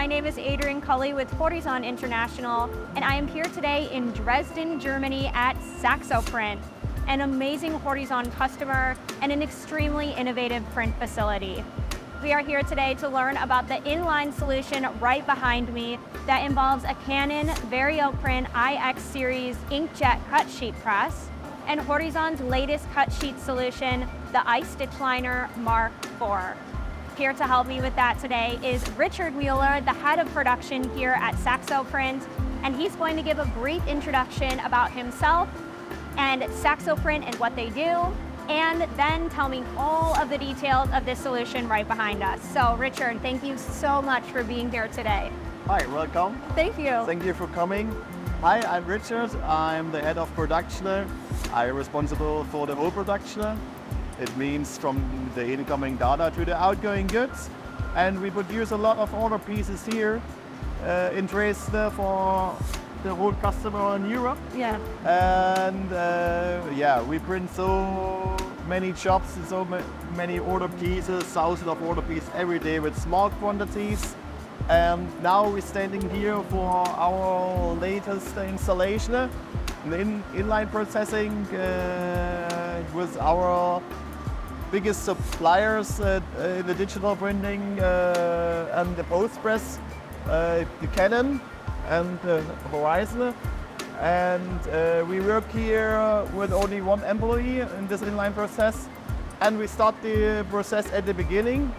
My name is Adrian Cully with Horizon International, and I am here today in Dresden, Germany at SAXOPRINT, an amazing Horizon customer and an extremely innovative print facility. We are here today to learn about the Inline solution right behind me that involves a Canon varioPRINT IX series inkjet cutsheet press and Horizon's latest cutsheet solution, the STITCHLINER Mark IV. Here to help me with that today is Richard Mueller, the head of production here at SAXOPRINT, and he's going to give a brief introduction about himself and SAXOPRINT and what they do, and then tell me all of the details of this solution right behind us. So Richard, thank you so much for being here today. Hi, welcome. Thank you. Thank you for coming. Hi, I'm Richard. I'm the head of production. I'm responsible for the whole production. It means from the incoming data to the outgoing goods. And we produce a lot of order pieces here in Dresden for the whole customer in Europe. Yeah. And we print so many jobs and so many order pieces, thousands of order pieces every day with small quantities. And now we're standing here for our latest installation, inline processing with our biggest suppliers in the digital printing and the post press, the Canon and Horizon. And we work here with only one employee in this inline process. And we start the process at the beginning.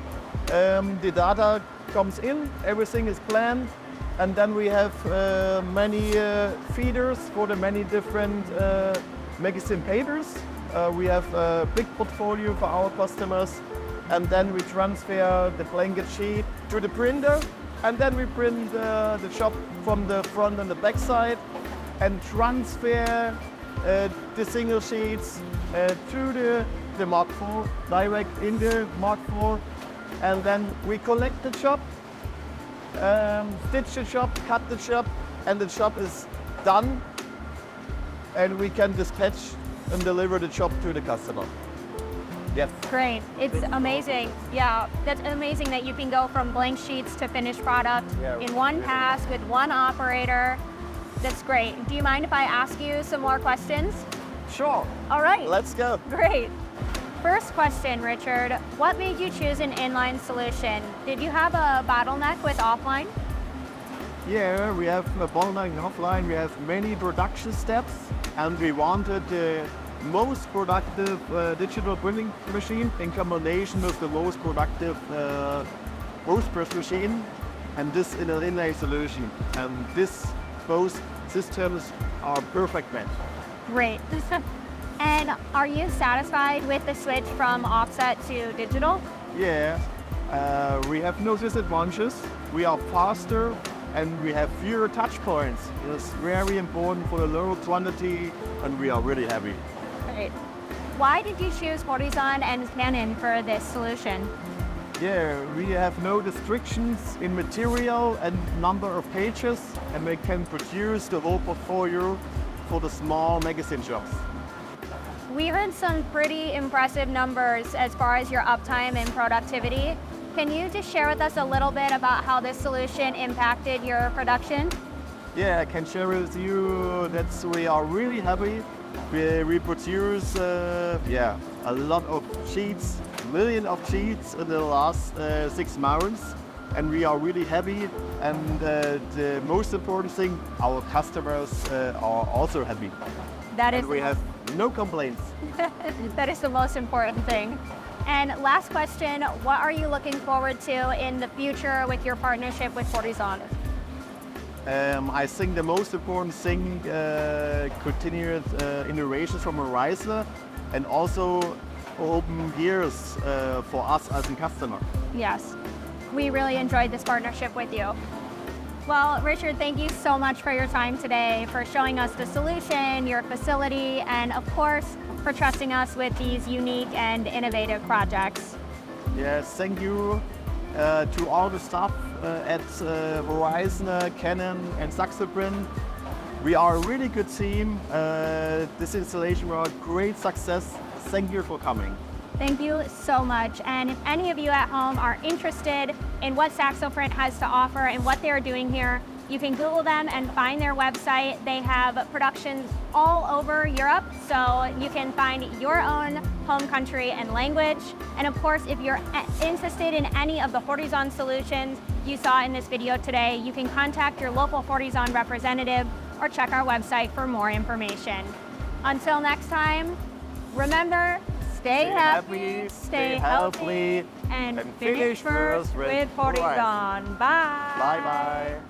The data comes in, everything is planned, and then we have many feeders for the many different magazine papers. We have a big portfolio for our customers, and then we transfer the blanket sheet to the printer, and then we print the job from the front and the back side and transfer the single sheets to the Mark IV, direct in the Mark IV. And then we collect the job, stitch the job, cut the job, and the job is done. And we can dispatch and deliver the job to the customer. Yes. Great. It's amazing. Yeah, that's amazing that you can go from blank sheets to finished product in one pass with one operator. That's great. Do you mind if I ask you some more questions? Sure. All right. Let's go. Great. First question, Richard. What made you choose an inline solution? Did you have a bottleneck with offline? Yeah, we have a bottleneck offline. We have many production steps, and we wanted the most productive digital printing machine in combination with the most productive post press machine, and this in an inline solution. And both systems are perfect match. Great. And are you satisfied with the switch from offset to digital? Yeah, we have no disadvantages. We are faster and we have fewer touch points. It's very important for the lower quantity, and we are really happy. Great. Why did you choose Horizon and Canon for this solution? Yeah, we have no restrictions in material and number of pages, and we can produce the whole portfolio for the small magazine jobs. We heard some pretty impressive numbers as far as your uptime and productivity. Can you just share with us a little bit about how this solution impacted your production? Yeah, I can share with you that we are really happy. We produce a lot of sheets, millions of sheets in the last 6 months, and we are really happy. And the most important thing, our customers are also happy. And we have no complaints. That is the most important thing. And last question, what are you looking forward to in the future with your partnership with Horizon? I think the most important thing, continued innovations from Horizon, and also open ears for us as a customer. Yes, we really enjoyed this partnership with you. Well, Richard, thank you so much for your time today, for showing us the solution, your facility, and of course, for trusting us with these unique and innovative projects. Yes, thank you to all the staff at Horizon, Canon, and SAXOPRINT. We are a really good team. This installation was a great success. Thank you for coming. Thank you so much. And if any of you at home are interested in what SAXOPRINT has to offer and what they're doing here, you can Google them and find their website. They have productions all over Europe, so you can find your own home country and language. And of course, if you're interested in any of the Horizon solutions you saw in this video today, you can contact your local Horizon representative or check our website for more information. Until next time, remember, stay happy, stay healthy, and finish first with Horizon. Bye. Bye-bye.